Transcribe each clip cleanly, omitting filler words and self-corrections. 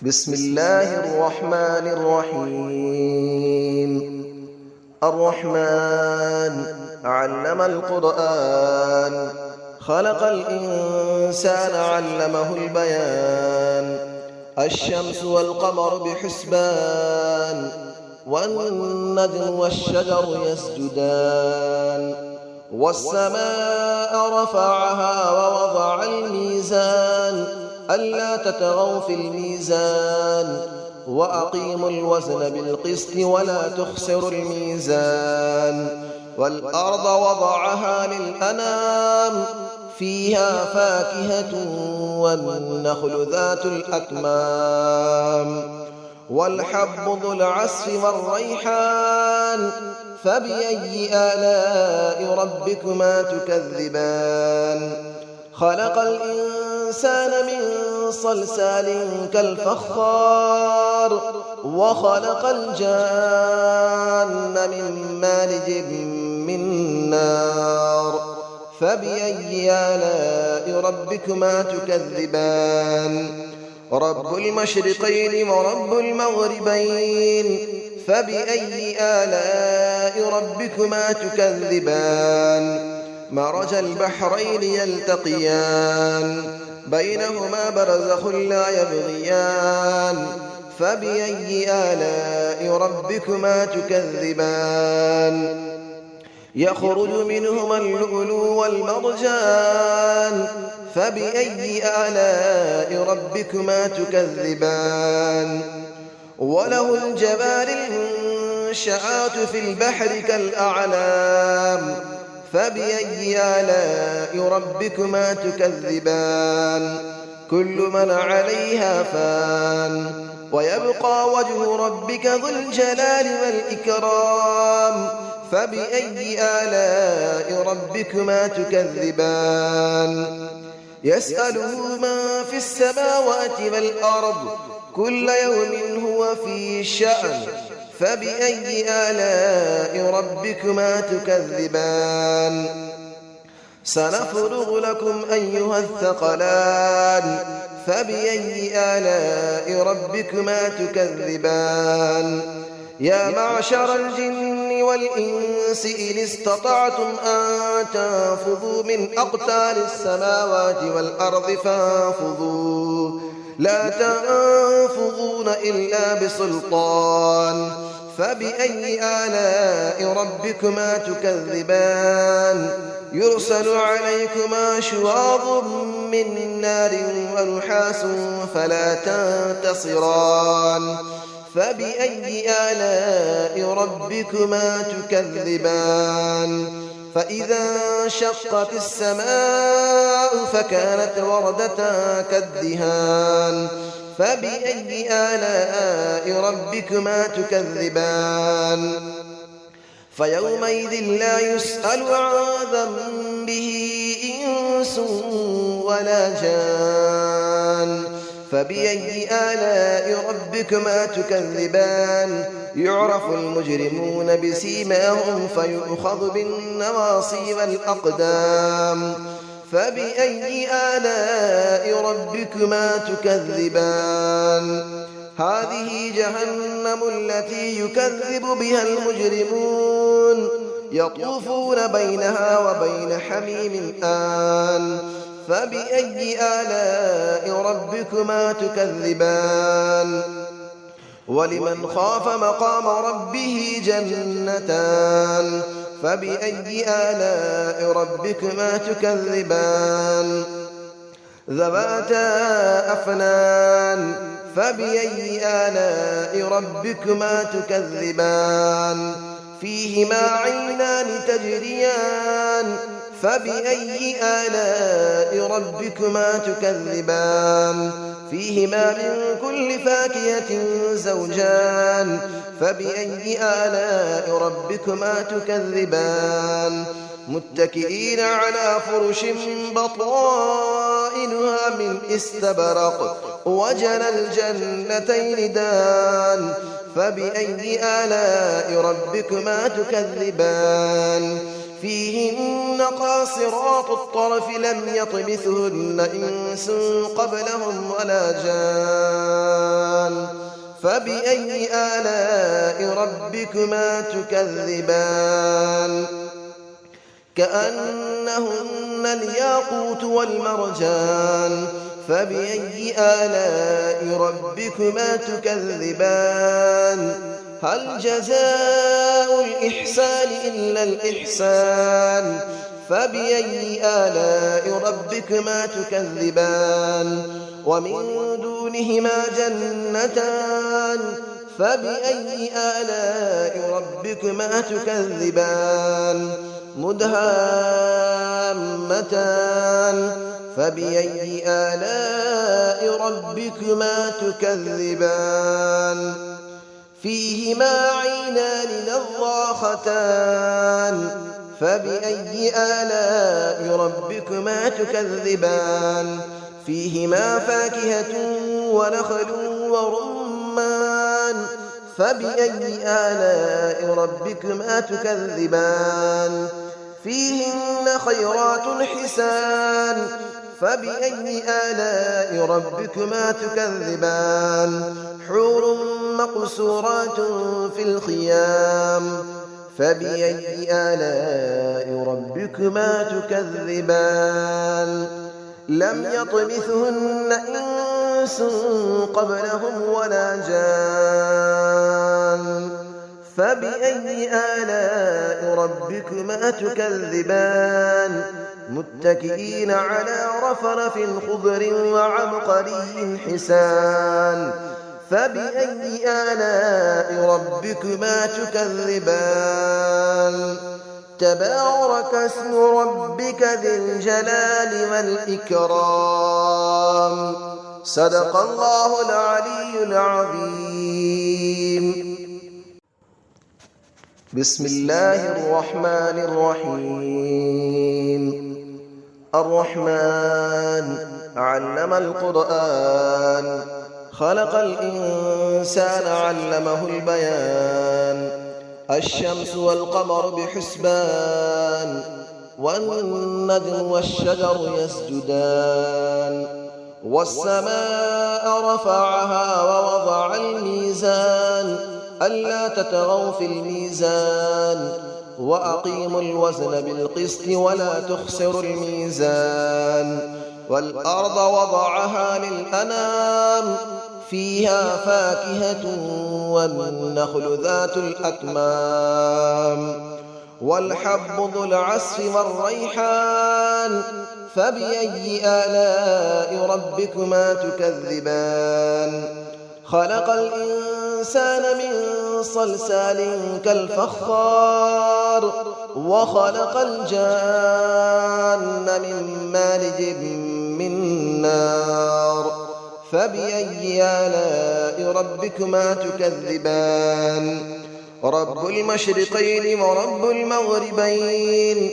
بسم الله الرحمن الرحيم. الرحمن علم القرآن، خلق الإنسان علمه البيان. الشمس والقمر بحسبان، والنجم والشجر يسجدان. والسماء رفعها ووضع الميزان، ألا تطغوا في الميزان، وأقيموا الوزن بالقسط ولا تخسروا الميزان. والأرض وضعها للأنام، فيها فاكهة والنخل ذات الأكمام. والحب ذو العصف والريحان، فبأي آلاء ربكما تكذبان. خلق الإنسان من صلصال كالفخار، وخلق الجان من مارج من نار. فبأي آلاء ربكما تكذبان. رب المشرقين ورب المغربين، فبأي آلاء ربكما تكذبان. مرج البحرين يلتقيان، بينهما برزخ لا يبغيان. فبأي آلاء ربكما تكذبان. يخرج منهما اللؤلؤ والمرجان، فبأي آلاء ربكما تكذبان. وله الجوار المنشآت في البحر كالأعلام، فبأي آلاء ربكما تكذبان. كل من عليها فان، ويبقى وجه ربك ذو الجلال والإكرام. فبأي آلاء ربكما تكذبان. يسأله من في السماوات والأرض، كل يوم هو في شأن. فبأي آلاء ربكما تكذبان. سنفرغ لكم أيها الثقلان، فبأي آلاء ربكما تكذبان. يا معشر الجن والإنس إن استطعتم أن تنفذوا من أقطار السماوات والأرض فانفذوا، لا تنفذون إلا بسلطان. فبأي آلاء ربكما تكذبان. يرسل عليكما شواظ من نار ونحاس فلا تنتصران. فبأي آلاء ربكما تكذبان. فإذا انشقت السماء فكانت وردة كالدهان. فبأي آلاء ربكما تكذبان. فيومئذ لا يسأل عن ذنبه إنس ولا جان. فبأي آلاء ربكما تكذبان. يعرف المجرمون بسيماهم فيؤخذ بالنواصي والأقدام. فبأي آلاء ربكما تكذبان. هذه جهنم التي يكذب بها المجرمون، يطوفون بينها وبين حميم آن. فبأي آلاء ربكما تكذبان. ولمن خاف مقام ربه جنتان. فبأي آلاء ربكما تكذبان. ذواتا أفنان. فبأي آلاء ربكما تكذبان. فيهما عينان تجريان. فبأي آلاء ربكما تكذبان. فيهما من كل فاكهة زوجان. فبأي آلاء ربكما تكذبان. متكئين على فرش بطائنها من استبرق، وجنى الجنتين دان. فبأي آلاء ربكما تكذبان. فيهن قاصرات الطرف لم يطمثهن إنس قبلهم ولا جان. فبأي آلاء ربكما تكذبان كأنهن الياقوت والمرجان فبأي آلاء ربكما تكذبان هل جزاء الإحسان إلا الإحسان فبأي آلاء ربكما تكذبان ومن دونهما جنتان فبأي آلاء ربكما تكذبان مدهامتان فبأي آلاء ربكما تكذبان فيهما عينان نضاختان فبأي آلاء ربكما تكذبان فيهما فاكهة ونخل ورمان فبأي آلاء ربكما تكذبان فيهن خيرات حسان فبأي آلاء ربكما تكذبان حور مقصورات في الخيام فبأي آلاء ربكما تكذبان لم يطمثهن إنس قبلهم ولا جان فبأي آلاء ربكما تكذبان متكئين على رفرف خضر وعبقري حسان فبأي آلاء ربكما تكذبان تبارك اسم ربك ذي الجلال والإكرام صدق الله العلي العظيم بسم الله الرحمن الرحيم الرحمن علم القرآن خلق الإنسان علمه البيان الشمس والقمر بحسبان والنجم والشجر يسجدان والسماء رفعها ووضع الميزان ألا تطغوا في الميزان وأقيموا الوزن بالقسط ولا تخسروا الميزان والأرض وضعها للأنام فيها فاكهة والنخل ذات الأكمام والحب ذو العصف والريحان فبأي آلاء ربكما تكذبان خلق الإنسان من صلصال كالفخار وخلق الجان من مارج من نار فبأي آلاء ربكما تكذبان رب المشرقين ورب المغربين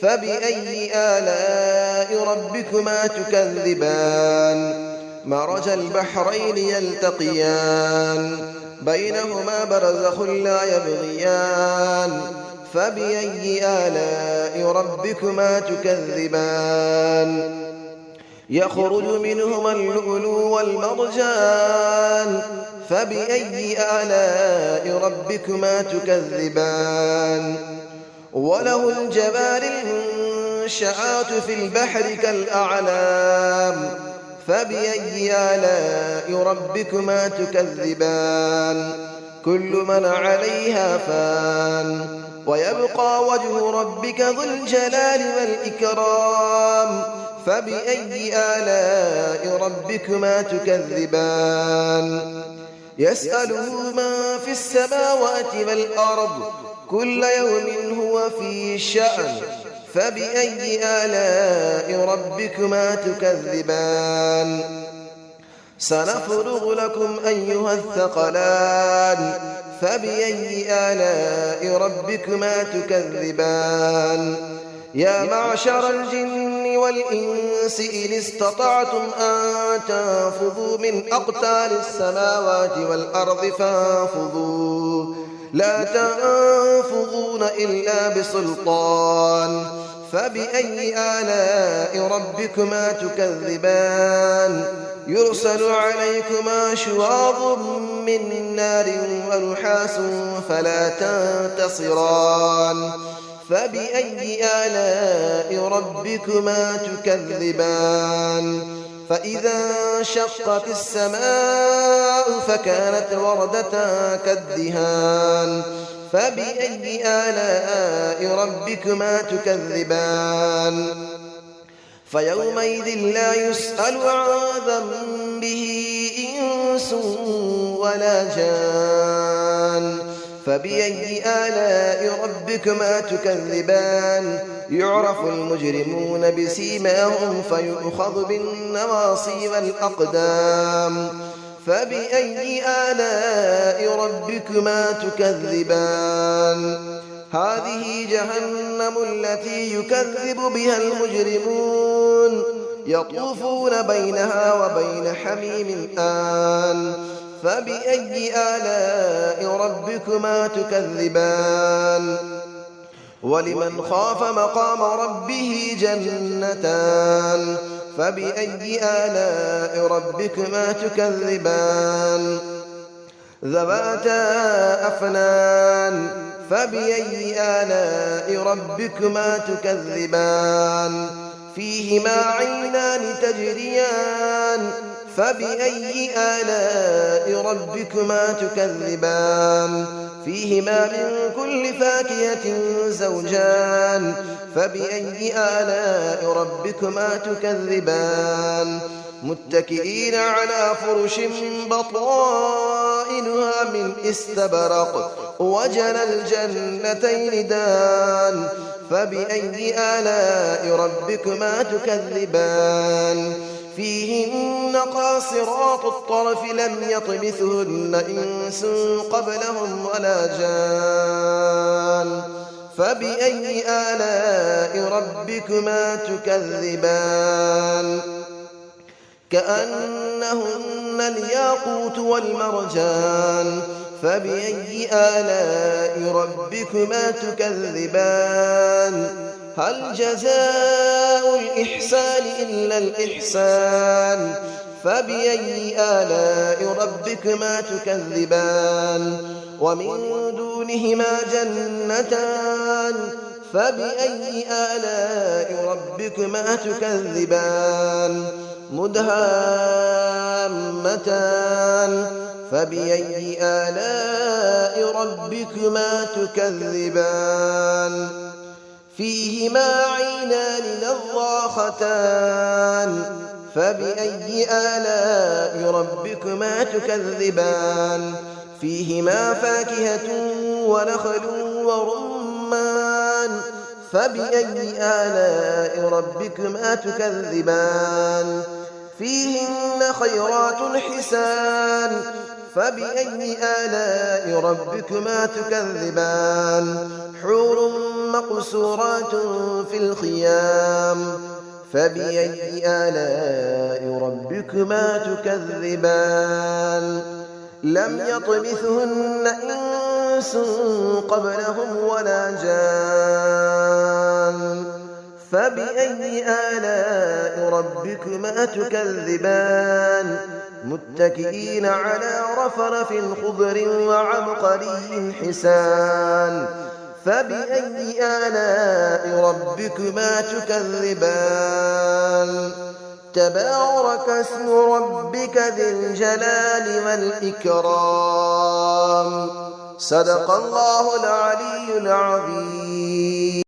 فبأي آلاء ربكما تكذبان مرج البحرين يلتقيان بينهما برزخ لا يبغيان فبأي آلاء ربكما تكذبان يخرج منهما اللؤلؤ والمرجان فبأي آلاء ربكما تكذبان وله الجبال المنشآت في البحر كالأعلام فبأي آلاء ربكما تكذبان كل من عليها فان ويبقى وجه ربك ذو الجلال والإكرام فبأي آلاء ربكما تكذبان يسأله من في السماوات والأرض كل يوم هو في شأن فبأي آلاء ربكما تكذبان سنفرغ لكم أيها الثقلان فبأي آلاء ربكما تكذبان يا معشر الجن والإنس إن استطعتم أن تنفذوا من أقطار السماوات والأرض فانفذوا لا تنفذون إلا بسلطان فبأي آلاء ربكما تكذبان يرسل عليكما شواظ من نار ونحاس فلا تنتصران فبأي آلاء ربكما تكذبان فإذا انشقت السماء فكانت وردة كالدهان فبأي آلاء ربكما تكذبان فيومئذ لا يسأل عن ذنبه إنس ولا جان فبأي آلاء ربكما تكذبان يعرف المجرمون بسيماهم فيؤخذ بالنواصي والأقدام فبأي آلاء ربكما تكذبان هذه جهنم التي يكذب بها المجرمون يطوفون بينها وبين حميم آن فبأي آلاء ربكما تكذبان ولمن خاف مقام ربه جنتان فبأي آلاء ربكما تكذبان ذواتا أفنان فبأي آلاء ربكما تكذبان فيهما عينان تجريان فبأي آلاء ربكما تكذبان فيهما من كل فاكهة زوجان فبأي آلاء ربكما تكذبان متكئين على فرش بطائنها من استبرق وجنى الجنتين دان فبأي آلاء ربكما تكذبان فيهن قاصرات الطرف لم يطمثهن إنس قبلهم ولا جان فبأي آلاء ربكما تكذبان كأنهن الياقوت والمرجان فبأي آلاء ربكما تكذبان هل جزاء الإحسان إلا الإحسان فبأي آلاء ربكما تكذبان ومن دونهما جنتان فبأي آلاء ربكما تكذبان مدهامتان فبأي آلاء ربكما تكذبان فيهما عينان نضاختان فبأي آلاء ربكما تكذبان فيهما فاكهة ونخل ورمان فبأي آلاء ربكما تكذبان فيهن خيرات حسان فبأي آلاء ربكما تكذبان حور مقصورات في الخيام فبأي آلاء ربكما تكذبان لم يطمثهن إنس قبلهم ولا جان فبأي آلاء ربكما تكذبان متكئين على رفرف خضر وعبقري حسان فبأي آلاء ربكما تكذبان تبارك اسم ربك ذي الجلال والإكرام صدق الله العلي العظيم.